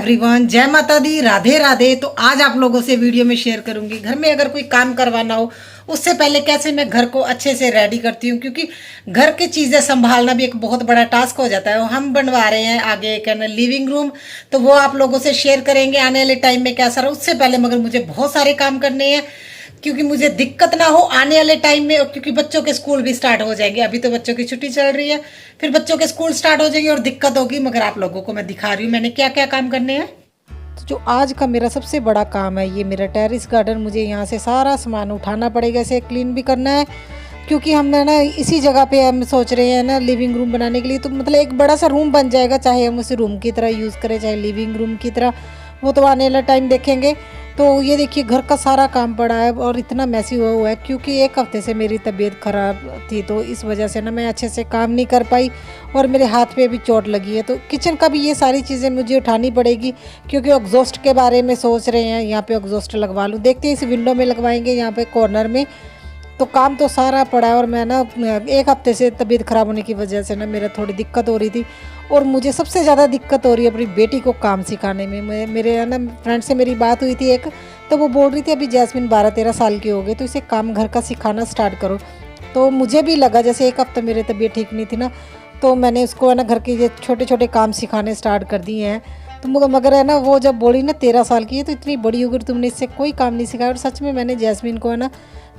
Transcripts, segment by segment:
Everyone, जय माता दी, राधे राधे। तो आज आप लोगों से वीडियो में शेयर करूंगी घर में अगर कोई काम करवाना हो उससे पहले कैसे मैं घर को अच्छे से रेडी करती हूँ, क्योंकि घर की चीज़ें संभालना भी एक बहुत बड़ा टास्क हो जाता है। हम बनवा रहे हैं आगे एक लिविंग रूम, तो वो आप लोगों से शेयर करेंगे आने वाले टाइम में कैसा रहा। उससे पहले मगर मुझे बहुत सारे काम करने हैं क्योंकि मुझे दिक्कत ना हो आने वाले टाइम में, क्योंकि बच्चों के स्कूल भी स्टार्ट हो जाएंगे। अभी तो बच्चों की छुट्टी चल रही है, फिर बच्चों के स्कूल स्टार्ट हो जाएंगे और दिक्कत होगी। मगर आप लोगों को मैं दिखा रही हूँ मैंने क्या क्या काम करने हैं। तो जो आज का मेरा सबसे बड़ा काम है ये मेरा टेरेस गार्डन। मुझे यहाँ से सारा सामान उठाना पड़ेगा, इसे क्लीन भी करना है, क्योंकि हम ना इसी जगह पे हम सोच रहे हैं ना लिविंग रूम बनाने के लिए। तो मतलब एक बड़ा सा रूम बन जाएगा, चाहे हम उसे रूम की तरह यूज़ करें चाहे लिविंग रूम की तरह, वो तो आने वाला टाइम देखेंगे। तो ये देखिए घर का सारा काम पड़ा है और इतना मैसी हुआ है क्योंकि एक हफ्ते से मेरी तबीयत ख़राब थी, तो इस वजह से ना मैं अच्छे से काम नहीं कर पाई और मेरे हाथ पे भी चोट लगी है। तो किचन का भी ये सारी चीज़ें मुझे उठानी पड़ेगी, क्योंकि एग्जॉस्ट के बारे में सोच रहे हैं। यहाँ पे एग्जॉस्ट लगवा लूँ, देखते हैं इस विंडो में लगवाएंगे यहाँ पे कॉर्नर में। तो काम तो सारा पड़ा है और मैं ना एक हफ्ते से तबीयत ख़राब होने की वजह से ना मेरा थोड़ी दिक्कत हो रही थी, और मुझे सबसे ज़्यादा दिक्कत हो रही है अपनी बेटी को काम सिखाने में। मेरे ना फ्रेंड से मेरी बात हुई थी एक, तो वो बोल रही थी अभी जैस्मिन 12-13 साल की हो गई तो इसे काम घर का सिखाना स्टार्ट करो। तो मुझे भी लगा जैसे एक हफ्ता मेरी तबीयत ठीक नहीं थी ना, तो मैंने उसको है ना घर के ये छोटे छोटे काम सिखाने स्टार्ट कर दिए हैं। तो मगर है ना वो जब बोली ना 13 साल की है तो इतनी बड़ी हो गई तुमने इससे कोई काम नहीं सिखाया। और सच में मैंने जैस्मिन को है ना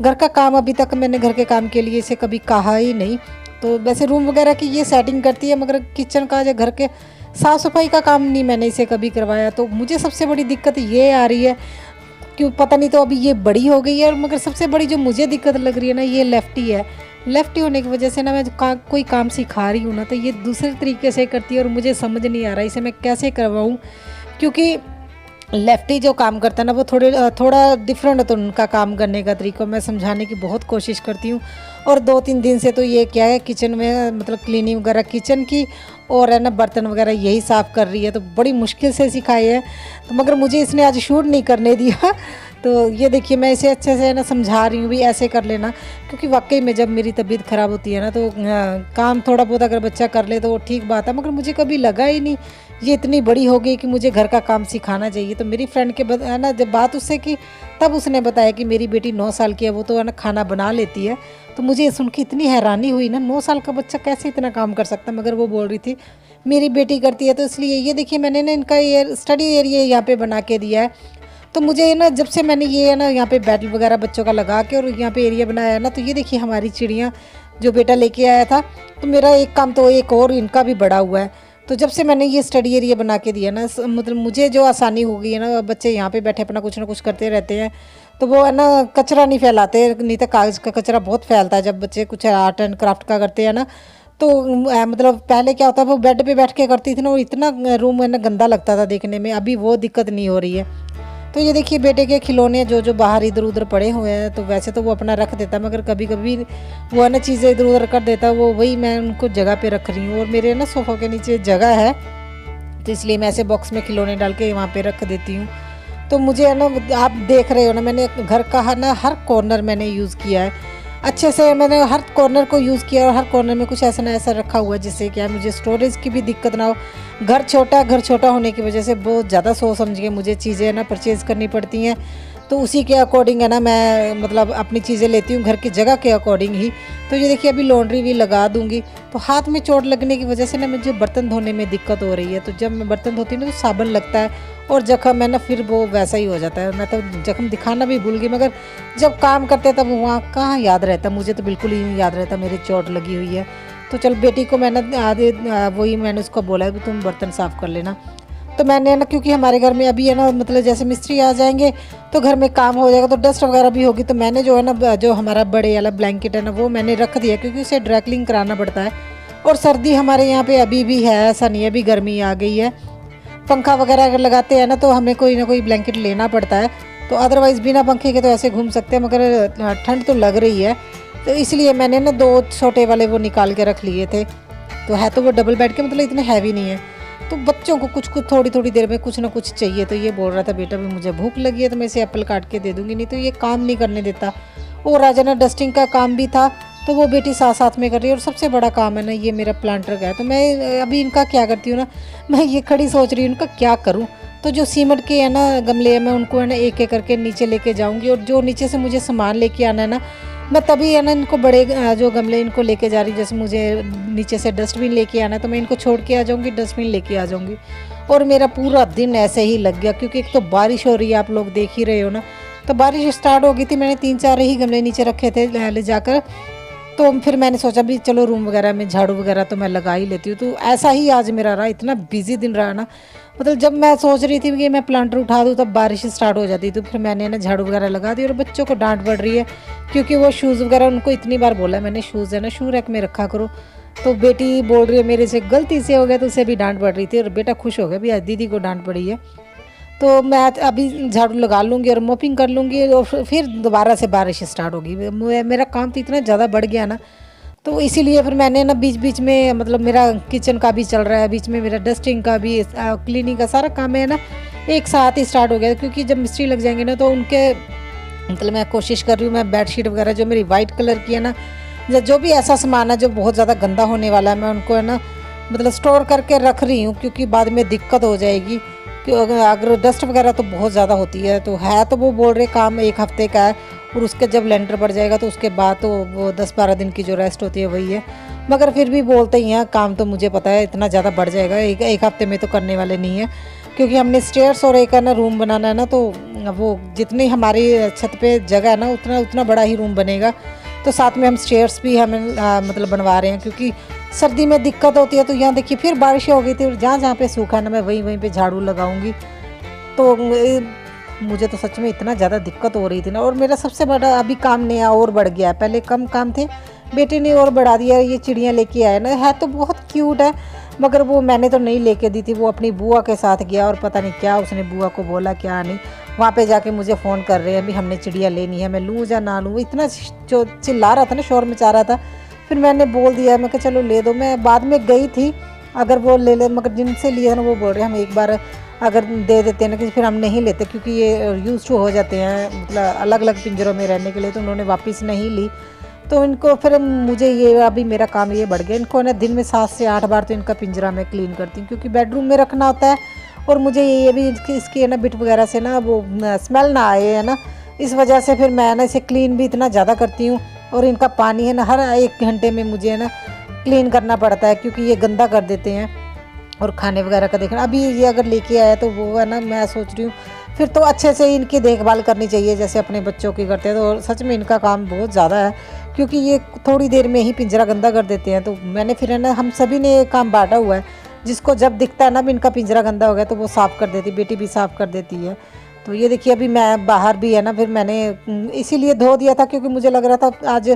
घर का काम, अभी तक मैंने घर के काम के लिए इसे कभी कहा ही नहीं। तो वैसे रूम वगैरह की ये सेटिंग करती है, मगर किचन का या घर के साफ़ सफाई का काम नहीं मैंने इसे कभी करवाया। तो मुझे सबसे बड़ी दिक्कत ये आ रही है, क्यों पता नहीं, तो अभी ये बड़ी हो गई है। मगर सबसे बड़ी जो मुझे दिक्कत लग रही है ना ये लेफ्टी है। लेफ्टी होने की वजह से ना मैं कोई काम सिखा रही हूँ ना तो ये दूसरे तरीके से करती है और मुझे समझ नहीं आ रहा इसे मैं कैसे करवाऊँ, क्योंकि लेफ्टी जो काम करता है ना वो थोड़ा डिफरेंट होता है उनका काम करने का तरीका। मैं समझाने की बहुत कोशिश करती हूँ, और 2-3 दिन से तो ये क्या है किचन में मतलब क्लीनिंग वगैरह किचन की और है ना बर्तन वगैरह यही साफ़ कर रही है। तो बड़ी मुश्किल से सिखाई है, तो मगर मुझे इसने आज शूट नहीं करने दिया। तो ये देखिए मैं इसे अच्छे से ना समझा रही हूँ भी ऐसे कर लेना, क्योंकि वाकई में जब मेरी तबीयत ख़राब होती है ना तो काम थोड़ा बहुत अगर बच्चा कर ले तो वो ठीक बात है। मगर मुझे कभी लगा ही नहीं ये इतनी बड़ी हो गई कि मुझे घर का काम सिखाना चाहिए। तो मेरी फ्रेंड के है ना जब बात उससे की तब उसने बताया कि मेरी बेटी 9 साल की है, वो तो है ना खाना बना लेती है। तो मुझे ये सुन के इतनी हैरानी हुई ना, 9 साल का बच्चा कैसे इतना काम कर सकता है। मगर वो बोल रही थी मेरी बेटी करती है। तो इसलिए ये देखिए मैंने ना इनका ये स्टडी एरिया यहाँ पे बना के दिया है। तो मुझे ना जब से मैंने ये है ना यहाँ पे बेड वगैरह बच्चों का लगा के और यहाँ पे एरिया बनाया है ना, तो ये देखिए हमारी चिड़ियाँ जो बेटा लेके आया था, तो मेरा एक काम तो एक और इनका भी बड़ा हुआ है। तो जब से मैंने ये स्टडी एरिया बना के दिया ना, मतलब मुझे जो आसानी हो गई है ना, बच्चे यहाँ पे बैठे अपना कुछ ना कुछ करते रहते हैं। तो वो है ना कचरा नहीं फैलाते, नहीं तो कागज़ का कचरा बहुत फैलता है जब बच्चे कुछ आर्ट एंड क्राफ्ट का करते हैं ना। तो मतलब पहले क्या होता है वो बेड पे बैठ के करती थी ना, वो इतना रूम है ना गंदा लगता था देखने में। अभी वो दिक्कत नहीं हो रही है। तो ये देखिए बेटे के खिलौने जो बाहर इधर उधर पड़े हुए हैं, तो वैसे तो वो अपना रख देता है, मगर कभी कभी वो है ना चीज़ें इधर उधर कर देता है, वो वही मैं उनको जगह पे रख रही हूँ। और मेरे ना सोफ़ा के नीचे जगह है, तो इसलिए मैं ऐसे बॉक्स में खिलौने डाल के वहाँ पे रख देती हूँ। तो मुझे है ना आप देख रहे हो ना मैंने घर का ना हर कॉर्नर मैंने यूज़ किया है अच्छे से। मैंने हर कॉर्नर को यूज़ किया और हर कॉर्नर में कुछ ऐसा ना ऐसा रखा हुआ है जिससे क्या मुझे स्टोरेज की भी दिक्कत ना हो। घर छोटा होने की वजह से बहुत ज़्यादा सोच समझ के मुझे चीज़ें ना परचेज़ करनी पड़ती हैं। तो उसी के अकॉर्डिंग है ना मैं मतलब अपनी चीज़ें लेती हूँ घर की जगह के अकॉर्डिंग ही। तो ये देखिए अभी लॉन्ड्री भी लगा दूँगी। तो हाथ में चोट लगने की वजह से ना मुझे बर्तन धोने में दिक्कत हो रही है। तो जब मैं बर्तन धोती हूँ ना तो साबुन लगता है और जख्म है ना फिर वो वैसा ही हो जाता है। मैं तो जख्म दिखाना भी भूल गई, मगर जब काम करते तब वहाँ कहाँ याद रहता, मुझे तो बिल्कुल ही नहीं याद रहता मेरी चोट लगी हुई है। तो चल बेटी को मैंने आधे वही मैंने उसको बोला है कि तुम बर्तन साफ़ कर लेना। तो मैंने ना क्योंकि हमारे घर में अभी है ना मतलब जैसे मिस्त्री आ जाएंगे तो घर में काम हो जाएगा, तो डस्ट वगैरह भी होगी। तो मैंने जो है ना जो हमारा बड़े वाला ब्लैंकेट है ना वो मैंने रख दिया, क्योंकि उसे ड्राई क्लीन कराना पड़ता है। और सर्दी हमारे यहाँ पे अभी भी है, ऐसा नहीं है अभी गर्मी आ गई है। पंखा वगैरह अगर लगाते हैं ना तो हमें कोई ना कोई ब्लैंकेट लेना पड़ता है। तो अदरवाइज़ बिना पंखे के तो ऐसे घूम सकते हैं, मगर ठंड तो लग रही है। तो इसलिए मैंने ना 2 छोटे वाले वो निकाल के रख लिए थे। तो है तो वो डबल बेड के, मतलब इतने हैवी नहीं है। तो बच्चों को कुछ थोड़ी देर में कुछ ना कुछ चाहिए। तो ये बोल रहा था बेटा भी मुझे भूख लगी है तो मैं इसे एप्पल काट के दे दूँगी, नहीं तो ये काम नहीं करने देता। और राजा ना डस्टिंग का काम भी था तो वो बेटी साथ साथ में कर रही है। और सबसे बड़ा काम है ना ये मेरा प्लांटर का है। तो मैं अभी इनका क्या करती हूँ ना, मैं ये खड़ी सोच रही हूँ इनका क्या करूँ। तो जो सीमेंट के है ना गमले हैं, मैं उनको है ना एक एक करके नीचे लेके जाऊंगी, और जो नीचे से मुझे सामान लेके आना है ना, मैं तभी है ना इनको बड़े जो गमले इनको लेके जा रही हूँ। जैसे मुझे नीचे से डस्टबिन लेके आना है तो मैं इनको छोड़ के आ जाऊँगी, डस्टबिन लेके आ जाऊँगी। और मेरा पूरा दिन ऐसे ही लग गया, क्योंकि एक तो बारिश हो रही है, आप लोग देख ही रहे हो ना। तो बारिश स्टार्ट हो गई थी, मैंने 3-4 ही गमले नीचे रखे थे ले जाकर। तो फिर मैंने सोचा भी चलो रूम वगैरह में झाड़ू वगैरह तो मैं लगा ही लेती हूँ। तो ऐसा ही आज मेरा रहा, इतना बिजी दिन रहा ना, मतलब जब मैं सोच रही थी कि मैं प्लांटर उठा दूँ तब बारिश स्टार्ट हो जाती। तो फिर मैंने ना झाड़ू वगैरह लगा दी, और बच्चों को डांट पड़ रही है क्योंकि वो शूज़ वगैरह, उनको इतनी बार बोला मैंने शूज़ है ना शू रैक में रखा करो। तो बेटी बोल रही है मेरे से गलती से हो गया, तो उसे भी डांट पड़ रही थी, और बेटा खुश हो गया भी आज दीदी को डांट पड़ी है। तो मैं अभी झाड़ू लगा लूँगी और मोपिंग कर लूँगी, और फिर दोबारा से बारिश स्टार्ट होगी। मेरा काम तो इतना ज़्यादा बढ़ गया ना, तो इसीलिए फिर मैंने ना बीच बीच में, मतलब मेरा किचन का भी चल रहा है, बीच में मेरा डस्टिंग का भी, क्लीनिंग का सारा काम है ना एक साथ ही स्टार्ट हो गया। क्योंकि जब मिस्त्री लग जाएंगे ना तो उनके, मतलब मैं कोशिश कर रही हूँ, मैं बेडशीट वगैरह जो मेरी वाइट कलर की है ना, जो भी ऐसा सामान है जो बहुत ज़्यादा गंदा होने वाला है, मैं उनको है ना मतलब स्टोर करके रख रही हूँ, क्योंकि बाद में दिक्कत हो जाएगी। कि अगर डस्ट वगैरह तो बहुत ज़्यादा होती है, तो वो बोल रहे काम 1 हफ्ते का है, और उसके जब लेंटर बढ़ जाएगा तो उसके बाद तो वो 10-12 दिन की जो रेस्ट होती है वही है। मगर फिर भी बोलते ही हैं, काम तो मुझे पता है इतना ज़्यादा बढ़ जाएगा, एक हफ्ते में तो करने वाले नहीं है। क्योंकि हमने स्टेयर्स और एक है ना रूम बनाना है ना, तो वो जितनी हमारी छत पे जगह है ना उतना बड़ा ही रूम बनेगा। तो साथ में हम स्टेयर्स भी हमें मतलब बनवा रहे हैं, क्योंकि सर्दी में दिक्कत होती है। तो यहाँ देखिए फिर बारिश हो गई थी, और जहाँ पे सूखा है ना मैं वहीं पे झाड़ू लगाऊंगी। तो मुझे तो सच में इतना ज़्यादा दिक्कत हो रही थी ना, और मेरा सबसे बड़ा अभी काम नया और बढ़ गया है। पहले कम काम थे, बेटे ने और बढ़ा दिया। ये चिड़ियाँ लेके आए ना, है तो बहुत क्यूट है, मगर वो मैंने तो नहीं लेके दी थी, वो अपनी बुआ के साथ गया, और पता नहीं क्या उसने बुआ को बोला क्या नहीं। वहाँ पे जाके मुझे फ़ोन कर रहे हैं अभी हमने चिड़िया लेनी है, मैं लूँ या ना लूँ। इतना जो चिल्ला रहा था ना, शोर मचा रहा था। फिर मैंने बोल दिया, मैं कहा चलो ले दो। मैं बाद में गई थी अगर वो ले मगर जिनसे लिए ना वो बोल रहे हैं हम एक बार अगर दे देते हैं ना कि फिर हम नहीं लेते, क्योंकि ये यूज़ टू हो जाते हैं मतलब अलग अलग पिंजरों में रहने के लिए। तो उन्होंने वापस नहीं ली। तो इनको फिर मुझे ये अभी मेरा काम ये बढ़ गया, इनको ना दिन में 7 से 8 बार तो इनका पिंजरा मैं क्लीन करती हूँ, क्योंकि बेडरूम में रखना होता है। और मुझे ये भी इसकी है ना बिट वगैरह से ना वो स्मेल ना आए, है ना, इस वजह से फिर मैं ना इसे क्लीन भी इतना ज़्यादा करती हूँ। और इनका पानी है ना हर 1 घंटे में मुझे है ना क्लीन करना पड़ता है, क्योंकि ये गंदा कर देते हैं। और खाने वगैरह का देखना, अभी ये अगर लेके आया तो वो है ना मैं सोच रही हूँ फिर तो अच्छे से इनकी देखभाल करनी चाहिए, जैसे अपने बच्चों की करते हैं। तो सच में इनका काम बहुत ज़्यादा है, क्योंकि ये थोड़ी देर में ही पिंजरा गंदा कर देते हैं। तो मैंने फिर है ना हम सभी ने काम बांटा हुआ है, जिसको जब दिखता है ना भी इनका पिंजरा गंदा हो गया तो वो साफ़ कर देती, बेटी भी साफ़ कर देती है। तो ये देखिए अभी मैं बाहर भी है ना, फिर मैंने इसीलिए धो दिया था, क्योंकि मुझे लग रहा था आज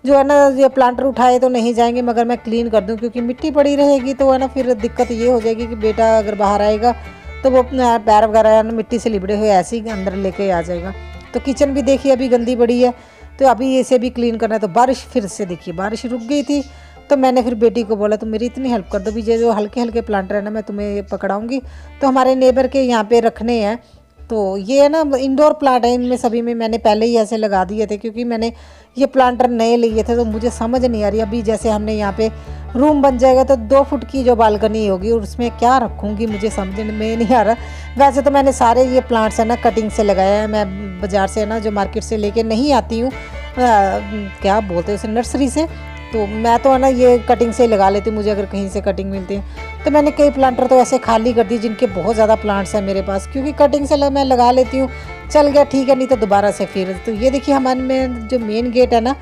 जो है ना ये प्लांटर उठाए तो नहीं जाएंगे, मगर मैं क्लीन कर दूं, क्योंकि मिट्टी पड़ी रहेगी तो है ना फिर दिक्कत ये हो जाएगी कि बेटा अगर बाहर आएगा तो वो अपना पैर वगैरह ना मिट्टी से लिबड़े हुए ऐसे ही अंदर लेके आ जाएगा। तो किचन भी देखिए अभी गंदी पड़ी है, तो अभी इसे भी क्लीन करना है। तो बारिश फिर से देखिए बारिश रुक गई थी, तो मैंने फिर बेटी को बोला तो मेरी इतनी हेल्प कर दो भी, जो हल्के हल्के प्लांटर है ना मैं तुम्हें पकड़ाऊँगी। तो हमारे नेबर के यहाँ पे रखने हैं, तो ये है ना इंडोर प्लांट है, इनमें सभी में मैंने पहले ही ऐसे लगा दिए थे, क्योंकि मैंने ये प्लांटर नए लिए थे। तो मुझे समझ नहीं आ रही अभी जैसे हमने यहाँ पे रूम बन जाएगा तो 2 फुट की जो बालकनी होगी और उसमें क्या रखूँगी मुझे समझ में नहीं आ रहा। वैसे तो मैंने सारे ये प्लांट्स है ना कटिंग से लगाया है, मैं बाज़ार से ना जो मार्केट से लेके नहीं आती हूँ, क्या बोलते हैं उसे, नर्सरी से। तो मैं तो है ना ये कटिंग से लगा लेती हूँ, मुझे अगर कहीं से कटिंग मिलती है। तो मैंने कई प्लांटर तो ऐसे खाली कर दी जिनके बहुत ज़्यादा प्लांट्स हैं मेरे पास, क्योंकि कटिंग से मैं लगा लेती हूँ, चल गया ठीक है, नहीं तो दोबारा से फिर। तो ये देखिए हमारे में जो मेन गेट है ना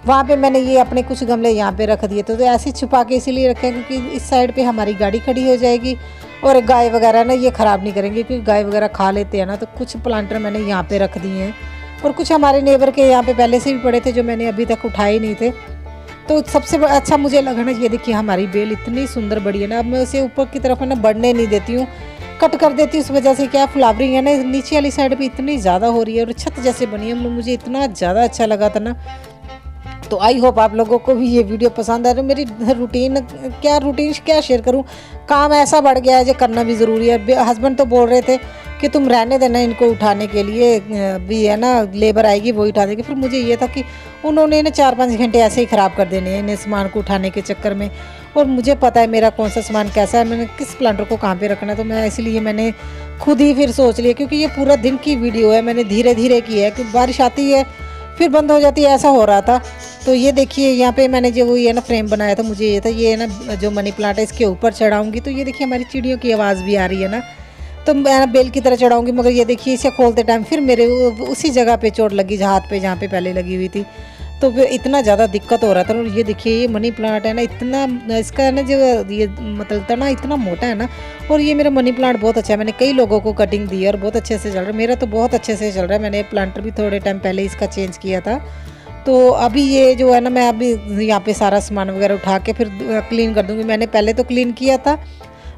वहाँ पे मैंने ये अपने कुछ गमले यहाँ पे रख दिए थे। तो ऐसे छुपा के इसीलिए रखे हैं क्योंकि इस साइड पे हमारी गाड़ी खड़ी हो जाएगी और गाय वगैरह ना ये ख़राब नहीं करेंगे, क्योंकि गाय वगैरह खा लेते हैं ना। तो कुछ प्लांटर मैंने यहाँ पे रख दिए हैं और कुछ हमारे नेबर के यहाँ पे पहले से भी पड़े थे जो मैंने अभी तक उठाए नहीं थे। तो सबसे अच्छा मुझे लगा ना, ये देखिए हमारी बेल इतनी सुंदर बड़ी है ना, अब मैं उसे ऊपर की तरफ है ना बढ़ने नहीं देती हूँ, कट कर देती हूँ। उस वजह से क्या फ्लावरिंग है ना नीचे वाली साइड पे इतनी ज़्यादा हो रही है और छत जैसे बनी है, मुझे इतना ज़्यादा अच्छा लगा था ना। तो आई होप आप लोगों को भी ये वीडियो पसंद आ रहा है। मेरी रूटीन क्या शेयर करूँ, काम ऐसा बढ़ गया है जो करना भी ज़रूरी है। हस्बैंड तो बोल रहे थे कि तुम रहने देना इनको उठाने के लिए, भी है ना लेबर आएगी वही उठा देगी। फिर मुझे ये था कि उन्होंने ना 4-5 घंटे ऐसे ही ख़राब कर देने हैं इन्हें सामान को उठाने के चक्कर में। और मुझे पता है मेरा कौन सा सामान कैसा है, मैंने किस प्लांटर को कहाँ पे रखना है। तो मैं इसलिए मैंने खुद ही फिर सोच लिया, क्योंकि ये पूरा दिन की वीडियो है, मैंने धीरे धीरे की है, क्योंकि बारिश आती है फिर बंद हो जाती है, ऐसा हो रहा था। तो ये देखिए यहाँ पे मैंने जो ये ना फ्रेम बनाया था, मुझे ये था ये ना जो मनी प्लांट है इसके ऊपर चढ़ाऊँगी। तो ये देखिए हमारी चिड़ियों की आवाज़ भी आ रही है ना, तो मैं ना बेल की तरह चढ़ाऊँगी। मगर ये देखिए इसे खोलते टाइम फिर मेरे उसी जगह पे चोट लगी हाथ पे जहाँ पे पहले लगी हुई थी। तो फिर इतना ज़्यादा दिक्कत हो रहा था। और ये देखिए ये मनी प्लांट है ना, इतना इसका ना जो ये मतलब तना इतना मोटा है ना। और ये मेरा मनी प्लांट बहुत अच्छा है, मैंने कई लोगों को कटिंग दी है और बहुत अच्छे से चल रहा है। मेरा तो बहुत अच्छे से चल रहा है। मैंने प्लांटर भी थोड़े टाइम पहले इसका चेंज किया था। तो अभी ये जो है ना, मैं अभी यहाँ पे सारा सामान वगैरह उठा के फिर क्लीन कर दूँगी। मैंने पहले तो क्लीन किया था,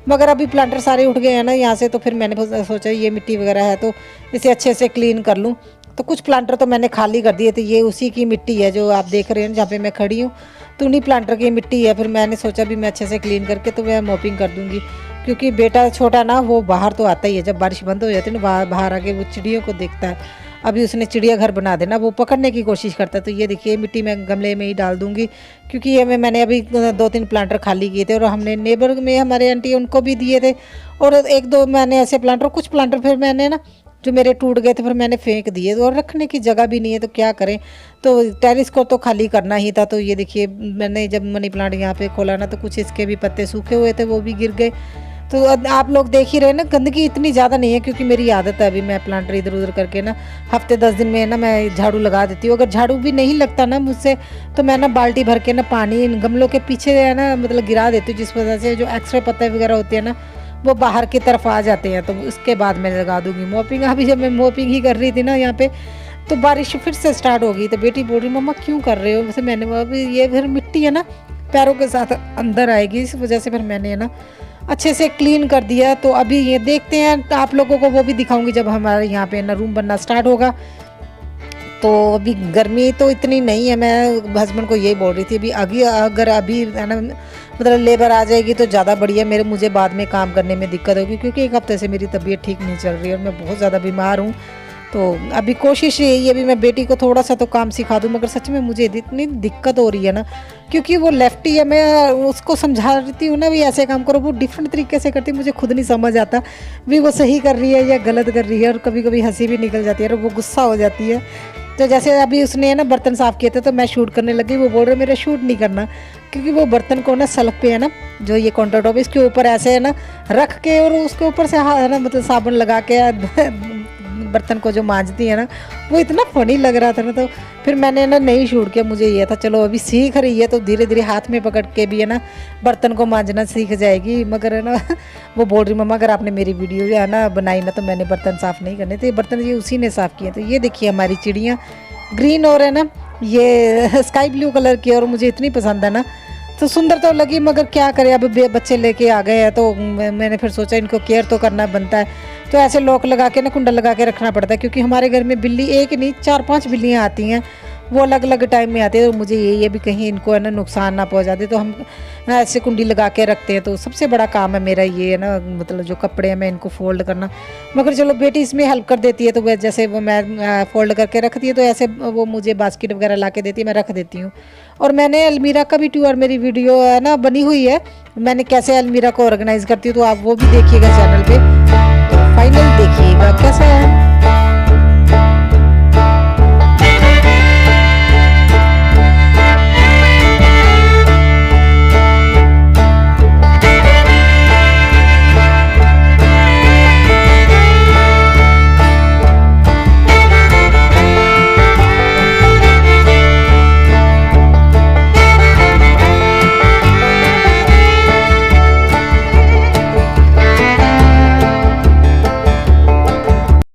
मगर अभी प्लांटर सारे उठ गए हैं ना यहाँ से, तो फिर मैंने सोचा ये मिट्टी वगैरह है तो इसे अच्छे से क्लीन कर लूँ। तो कुछ प्लांटर तो मैंने खाली कर दिए थे, ये उसी की मिट्टी है जो आप देख रहे हैं जहाँ पे मैं खड़ी हूँ, तो उन्हीं प्लांटर की मिट्टी है। फिर मैंने सोचा भी मैं अच्छे से क्लीन करके तो मैं मॉपिंग कर दूँगी, क्योंकि बेटा छोटा ना वो बाहर तो आता ही है, जब बारिश बंद हो जाती है ना बाहर आके वो चिड़ियों को देखता है। अभी उसने चिड़िया घर बना देना, वो पकड़ने की कोशिश करता है। तो ये देखिए मिट्टी मैं गमले में ही डाल दूँगी, क्योंकि ये मैंने अभी 2-3 प्लांटर खाली किए थे और हमने नेबर में हमारे आंटी उनको भी दिए थे। और 1-2 मैंने ऐसे प्लांटर, कुछ प्लांटर फिर मैंने ना जो मेरे टूट गए थे फिर मैंने फेंक दिए, और रखने की जगह भी नहीं है तो क्या करें। तो टेरिस को तो खाली करना ही था। तो ये देखिए मैंने जब मनी प्लांट यहाँ पे खोला ना, तो कुछ इसके भी पत्ते सूखे हुए थे, वो भी गिर गए। तो आप लोग देख ही रहे ना, गंदगी इतनी ज़्यादा नहीं है, क्योंकि मेरी आदत है अभी मैं प्लांटर इधर उधर करके ना हफ्ते 10 दिन में ना मैं झाड़ू लगा देती हूँ। अगर झाड़ू भी नहीं लगता ना मुझसे, तो मैं ना बाल्टी भर के ना पानी इन गमलों के पीछे है ना मतलब गिरा देती हूँ, जिस वजह से जो एक्स्ट्रा पत्ते वगैरह होते हैं ना वो बाहर की तरफ आ जाते हैं। तो उसके बाद मैं लगा दूँगी मॉपिंग। अभी जब मैं मॉपिंग ही कर रही थी ना यहाँ पे, तो बारिश फिर से स्टार्ट हो गई। तो बेटी बोल रही मम्मा क्यों कर रहे हो, वैसे मैंने अभी ये फिर मिट्टी है ना पैरों के साथ अंदर आएगी, इस वजह से फिर मैंने ना अच्छे से क्लीन कर दिया। तो अभी ये देखते हैं, आप लोगों को वो भी दिखाऊंगी जब हमारे यहाँ पे ना रूम बनना स्टार्ट होगा। तो अभी गर्मी तो इतनी नहीं है, मैं हस्बैंड को यही बोल रही थी अभी आगे अगर अभी है ना मतलब लेबर आ जाएगी तो ज़्यादा बढ़िया, मुझे बाद में काम करने में दिक्कत होगी, क्योंकि 1 हफ्ते से मेरी तबीयत ठीक नहीं चल रही है और मैं बहुत ज़्यादा बीमार हूँ। तो अभी कोशिश यही है भी मैं बेटी को थोड़ा सा तो काम सिखा दूँ, मगर सच में मुझे इतनी दिक्कत हो रही है ना, क्योंकि वो लेफ्टी है। मैं उसको समझा रही हूँ ना भी ऐसे काम करो, वो डिफरेंट तरीके से करती है, मुझे खुद नहीं समझ आता भी वो सही कर रही है या गलत कर रही है। और कभी कभी हंसी भी निकल जाती है और वो गुस्सा हो जाती है। तो जैसे अभी उसने ना बर्तन साफ़ किए थे तो मैं शूट करने लगी, वो बोल रहे मेरा शूट नहीं करना, क्योंकि वो बर्तन को ना सलक पे है ना जो ये काउंटर टॉप इसके ऊपर ऐसे है ना रख के और उसके ऊपर से है ना मतलब साबुन लगा के बर्तन को जो मांजती है ना, वो इतना फनी लग रहा था ना। तो फिर मैंने ना नहीं शूट किया, मुझे ये था चलो अभी सीख रही है तो धीरे धीरे हाथ में पकड़ के भी है ना बर्तन को मांजना सीख जाएगी। मगर है ना वो बोल रही मम्मा अगर आपने मेरी वीडियो है ना बनाई ना तो मैंने बर्तन साफ़ नहीं करने थे, बर्तन ये उसी ने साफ़ किए। तो ये देखिए हमारी चिड़ियाँ ग्रीन और है ना ये स्काई ब्लू कलर की, और मुझे इतनी पसंद है ना, तो सुंदर तो लगी। मगर क्या करें अब बच्चे लेके आ गए हैं, तो मैंने फिर सोचा इनको केयर तो करना बनता है। तो ऐसे लॉक लगा के ना कुंडा लगा के रखना पड़ता है, क्योंकि हमारे घर में बिल्ली एक नहीं 4-5 बिल्लियाँ आती हैं, वो अलग अलग टाइम में आती है। तो मुझे यही है भी कहीं इनको है ना नुकसान ना पहुँचा दे, तो हम ऐसे कुंडी लगा के रखते हैं। तो सबसे बड़ा काम है मेरा ये है ना मतलब जो कपड़े हैं मैं इनको फोल्ड करना। मगर चलो बेटी इसमें हेल्प कर देती है, तो वह जैसे वो मैं फोल्ड करके रखती है तो ऐसे वो मुझे बास्केट वगैरह ला के देती है, मैं रख देती हूँ। और मैंने अलमीरा का भी टूर मेरी वीडियो है ना बनी हुई है, मैंने कैसे अलमीरा को ऑर्गेनाइज़ करती हूँ, तो आप वो भी देखिएगा चैनल पर। तो फाइनल देखिएगा कैसा है।